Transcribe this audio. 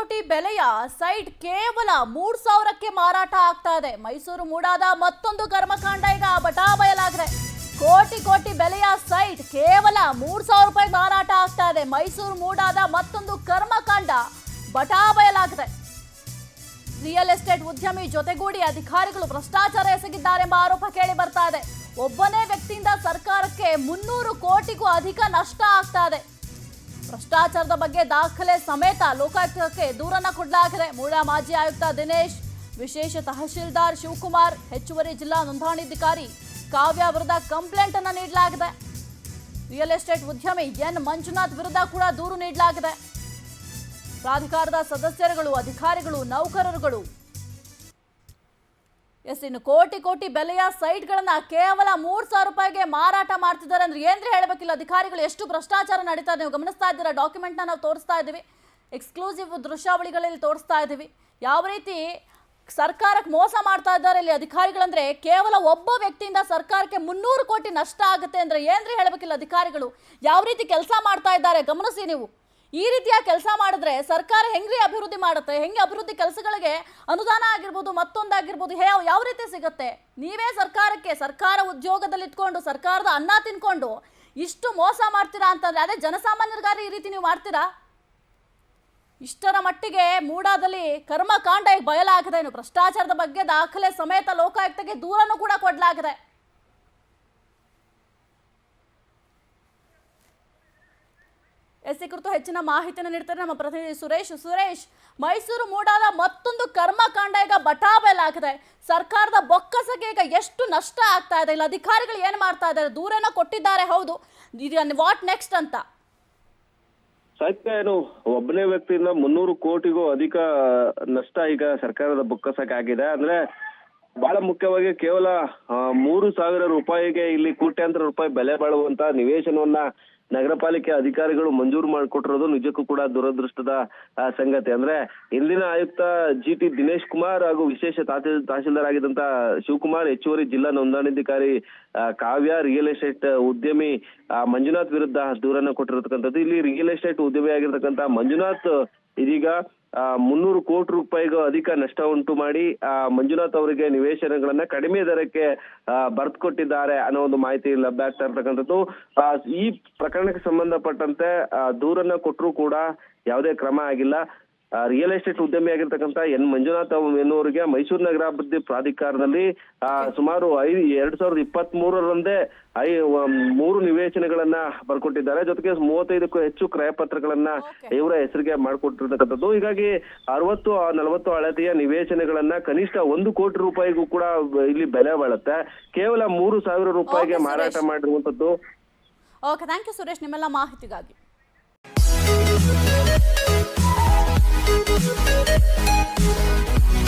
ಕೋಟಿ ಬೆಲೆಯ ಸೈಟ್ ಕೇವಲ 3,000ಕ್ಕೆ ಮಾರಾಟ ಆಗ್ತಾ ಇದೆ. ಮೈಸೂರು ಮೂಡಾದ ಮತ್ತೊಂದು ಕರ್ಮಕಾಂಡ ಈಗ ಬಟಾಬಯಲಾಗಿದೆ. ಕೋಟಿ ಬೆಲೆಯ ಸೈಟ್ ಕೇವಲ 3,000 ರೂಪಾಯಿ ಮಾರಾಟ ಆಗ್ತಾ ಇದೆ. ಮೈಸೂರು ಮೂಡಾದ ಮತ್ತೊಂದು ಕರ್ಮಕಾಂಡ ಬಟಾಬಯಲಾಗಿದೆ. ರಿಯಲ್ ಎಸ್ಟೇಟ್ ಉದ್ಯಮಿ ಜೊತೆಗೂಡಿ ಅಧಿಕಾರಿಗಳು ಭ್ರಷ್ಟಾಚಾರ ಎಸಗಿದ್ದಾರೆಂಬ ಆರೋಪ ಕೇಳಿ ಬರ್ತಾ ಇದೆ. ಒಬ್ಬನೇ ವ್ಯಕ್ತಿಯಿಂದ ಸರ್ಕಾರಕ್ಕೆ 300 ಕೋಟಿಗೂ ಅಧಿಕ ನಷ್ಟ ಆಗ್ತಾ ಇದೆ. ಭ್ರಷ್ಟಾಚಾರದ ಬಗ್ಗೆ ದಾಖಲೆ ಸಮೇತ ಲೋಕಾಯುಕ್ತಕ್ಕೆ ದೂರನ್ನ ಕೊಡಲಾಗಿದೆ. ಮೂಡಾ ಮಾಜಿ ಆಯುಕ್ತ ದಿನೇಶ್, ವಿಶೇಷ ತಹಶೀಲ್ದಾರ್ ಶಿವಕುಮಾರ್, ಹೆಚ್ಚುವರಿ ಜಿಲ್ಲಾ ನೋಂದಣಾಧಿಕಾರಿ ಕಾವ್ಯ ವಿರುದ್ಧ ಕಂಪ್ಲೇಂಟ್ ಅನ್ನು ನೀಡಲಾಗಿದೆ. ರಿಯಲ್ ಎಸ್ಟೇಟ್ ಉದ್ಯಮಿ ಎನ್ ಮಂಜುನಾಥ್ ವಿರುದ್ಧ ಕೂಡ ದೂರು ನೀಡಲಾಗಿದೆ. ಪ್ರಾಧಿಕಾರದ ಸದಸ್ಯರುಗಳು, ಅಧಿಕಾರಿಗಳು, ನೌಕರರುಗಳು ಇನ್ನು ಕೋಟಿ ಬೆಲೆಯ ಸೈಟ್ಗಳನ್ನ ಕೇವಲ 3,000 ರೂಪಾಯಿಗೆ ಮಾರಾಟ ಮಾಡ್ತಿದ್ದಾರೆ ಅಂದ್ರೆ ಏನ್ರಿ ಹೇಳಬೇಕಿಲ್ಲ. ಅಧಿಕಾರಿಗಳು ಎಷ್ಟು ಭ್ರಷ್ಟಾಚಾರ ನಡೀತಾ ಇದೆ ನೀವು ಗಮನಿಸ್ತಾ ಇದ್ದೀರಾ. ಡಾಕ್ಯುಮೆಂಟ್ನ ನಾವು ತೋರಿಸ್ತಾ ಇದ್ದೀವಿ, ಎಕ್ಸ್ಕ್ಲೂಸಿವ್ ದೃಶ್ಯಾವಳಿಗಳಲ್ಲಿ ತೋರಿಸ್ತಾ ಇದ್ದೀವಿ. ಯಾವ ರೀತಿ ಸರ್ಕಾರಕ್ಕೆ ಮೋಸ ಮಾಡ್ತಾ ಇದ್ದಾರೆ ಇಲ್ಲಿ ಅಧಿಕಾರಿಗಳಂದ್ರೆ, ಕೇವಲ ಒಬ್ಬ ವ್ಯಕ್ತಿಯಿಂದ ಸರ್ಕಾರಕ್ಕೆ 300 ಕೋಟಿ ನಷ್ಟ ಆಗುತ್ತೆ ಅಂದ್ರೆ ಏನ್ರಿ ಹೇಳಬೇಕಿಲ್ಲ. ಅಧಿಕಾರಿಗಳು ಯಾವ ರೀತಿ ಕೆಲಸ ಮಾಡ್ತಾ ಇದ್ದಾರೆ ಗಮನಿಸಿ ನೀವು. ಈ ರೀತಿಯ ಕೆಲಸ ಮಾಡಿದ್ರೆ ಸರ್ಕಾರ ಹೆಂಗ್ರಿ ಅಭಿವೃದ್ಧಿ ಮಾಡುತ್ತೆ? ಹೆಂಗೆ ಅಭಿವೃದ್ಧಿ ಕೆಲಸಗಳಿಗೆ ಅನುದಾನ ಆಗಿರ್ಬೋದು, ಮತ್ತೊಂದಾಗಿರ್ಬೋದು ಯಾವ ರೀತಿ ಸಿಗುತ್ತೆ? ನೀವೇ ಸರ್ಕಾರ ಉದ್ಯೋಗದಲ್ಲಿ ಇಟ್ಕೊಂಡು ಸರ್ಕಾರದ ಅನ್ನ ತಿನ್ಕೊಂಡು ಇಷ್ಟು ಮೋಸ ಮಾಡ್ತೀರಾ ಅಂತಂದ್ರೆ ಅದೇ ಜನಸಾಮಾನ್ಯರಿಗಾರಿ ಈ ರೀತಿ ನೀವು ಮಾಡ್ತೀರಾ? ಇಷ್ಟರ ಮಟ್ಟಿಗೆ ಮೂಡಾದಲ್ಲಿ ಕರ್ಮಕಾಂಡ ಈಗ ಬಯಲಾಗಿದೆ. ಇನ್ನು ಭ್ರಷ್ಟಾಚಾರದ ಬಗ್ಗೆ ದಾಖಲೆ ಸಮೇತ ಲೋಕಾಯುಕ್ತಕ್ಕೆ ದೂರನ್ನು ಕೂಡ ಕೊಡಲಾಗಿದೆ. ಈ ಕುರಿತು ಹೆಚ್ಚಿನ ಮಾಹಿತಿಯನ್ನು ನೀಡ್ತಾರೆ ನಮ್ಮ ಪ್ರತಿನಿಧಿ ಸುರೇಶ್. ಮೈಸೂರು ಮೂಡಾದ ಮತ್ತೊಂದು ಕರ್ಮಕಾಂಡ ಈಗ ಬಟಾಬಯಲಾಗಿದೆ. ಸರ್ಕಾರದ ಬೊಕ್ಕಸಕ್ಕೆ ಈಗ ಎಷ್ಟು ನಷ್ಟ ಆಗ್ತಾ ಇದೆ? ಇಲ್ಲ ಅಧಿಕಾರಿಗಳು ಏನ್ ಮಾಡ್ತಾ ಇದ್ದಾರೆ? ದೂರನ ಕೊಟ್ಟಿದ್ದಾರೆ, ಹೌದು. ವಾಟ್ ನೆಕ್ಸ್ಟ್ ಅಂತ ಸಾಹಿತ್ಯ ಏನು, ಒಬ್ಬನೇ ವ್ಯಕ್ತಿಯಿಂದ 300 ಕೋಟಿಗೂ ಅಧಿಕ ನಷ್ಟ ಈಗ ಸರ್ಕಾರದ ಬೊಕ್ಕಸಕ್ಕೆ ಆಗಿದೆ. ಅಂದ್ರೆ ಬಹಳ ಮುಖ್ಯವಾಗಿ ಕೇವಲ 3,000 ರೂಪಾಯಿಗೆ ಇಲ್ಲಿ ಕೋಟ್ಯಾಂತರ ರೂಪಾಯಿ ಬೆಲೆ ಬಾಳುವಂತ ನಿವೇಶನವನ್ನ ನಗರ ಪಾಲಿಕೆ ಅಧಿಕಾರಿಗಳು ಮಂಜೂರು ಮಾಡಿಕೊಟ್ಟಿರೋದು ನಿಜಕ್ಕೂ ಕೂಡ ದುರದೃಷ್ಟದ ಸಂಗತಿ. ಅಂದ್ರೆ ಇಂದಿನ ಆಯುಕ್ತ GT ದಿನೇಶ್ ಕುಮಾರ್ ಹಾಗೂ ವಿಶೇಷ ತಹಶೀಲ್ದಾರ್ ಆಗಿದ್ದಂತ ಶಿವಕುಮಾರ್, ಹೆಚ್ಚುವರಿ ಜಿಲ್ಲಾ ನೋಂದಣಾಧಿಕಾರಿ ಕಾವ್ಯ, ರಿಯಲ್ ಎಸ್ಟೇಟ್ ಉದ್ಯಮಿ ಮಂಜುನಾಥ್ ವಿರುದ್ಧ ದೂರನ್ನ ಕೊಟ್ಟಿರತಕ್ಕಂಥದ್ದು. ಇಲ್ಲಿ ರಿಯಲ್ ಎಸ್ಟೇಟ್ ಉದ್ಯಮಿ ಆಗಿರ್ತಕ್ಕಂಥ ಮಂಜುನಾಥ್ ಇದೀಗ 300 ಕೋಟಿ ರೂಪಾಯಿಗೂ ಅಧಿಕ ನಷ್ಟ ಉಂಟು ಮಾಡಿ ಮಂಜುನಾಥ್ ಅವರಿಗೆ ನಿವೇಶನಗಳನ್ನ ಕಡಿಮೆ ದರಕ್ಕೆ ಬರೆದುಕೊಟ್ಟಿದ್ದಾರೆ ಅನ್ನೋ ಒಂದು ಮಾಹಿತಿ ಲಭ್ಯ ಆಗ್ತಾ ಇರ್ತಕ್ಕಂಥದ್ದು. ಈ ಪ್ರಕರಣಕ್ಕೆ ಸಂಬಂಧಪಟ್ಟಂತೆ ದೂರನ್ನ ಕೊಟ್ಟರು ಕೂಡ ಯಾವುದೇ ಕ್ರಮ ಆಗಿಲ್ಲ. ರಿಯಲ್ ಎಸ್ಟೇಟ್ ಉದ್ಯಮಿ ಆಗಿರ್ತಕ್ಕಂಥ ಎನ್ ಮಂಜುನಾಥ್ ಎನ್ನುವರಿಗೆ ಮೈಸೂರು ನಗರಾಭಿವೃದ್ಧಿ ಪ್ರಾಧಿಕಾರದಲ್ಲಿ ಸುಮಾರು 2023ರಂದೇ 3 ನಿವೇಶನಗಳನ್ನ ಬರ್ಕೊಟ್ಟಿದ್ದಾರೆ. ಜೊತೆಗೆ 35ಕ್ಕೂ ಹೆಚ್ಚು ಕ್ರಯ ಪತ್ರಗಳನ್ನ ಇವರ ಹೆಸರಿಗೆ ಮಾಡಿಕೊಟ್ಟಿರ್ತಕ್ಕಂಥದ್ದು. ಹೀಗಾಗಿ 60-40 ಅಳತೆಯ ನಿವೇಶನಗಳನ್ನ ಕನಿಷ್ಠ 1 ಕೋಟಿ ರೂಪಾಯಿಗೂ ಕೂಡ ಇಲ್ಲಿ ಬೆಲೆ ಬಾಳುತ್ತೆ. ಕೇವಲ 3,000 ರೂಪಾಯಿಗೆ ಮಾರಾಟ ಮಾಡಿರುವಂತದ್ದು. ಓಕೆ, ಥ್ಯಾಂಕ್ ಯು ಸುರೇಶ್ ನಿಮ್ಮೆಲ್ಲ ಮಾಹಿತಿಗಾಗಿ. Thank you.